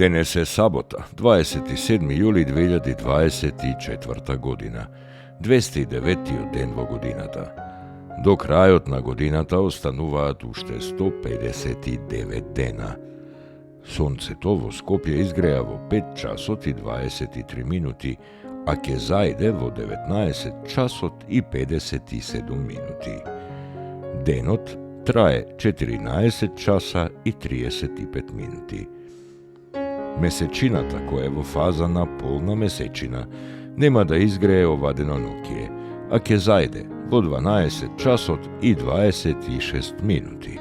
Денес е сабота, 27. јули 2024 година, 209 ден во годината. До крајот на годината остануваат уште 159 дена. Сонцето во Скопје изгреа во 5 часот и 23 минути, а ќе зајде во 19 часот и 57 минути. Денот трае 14 часа и 35 минути. Месечината, која е во фаза на полна месечина, нема да изгрее ова деноноќие, а ќе зајде во 12 часот и 26 минути.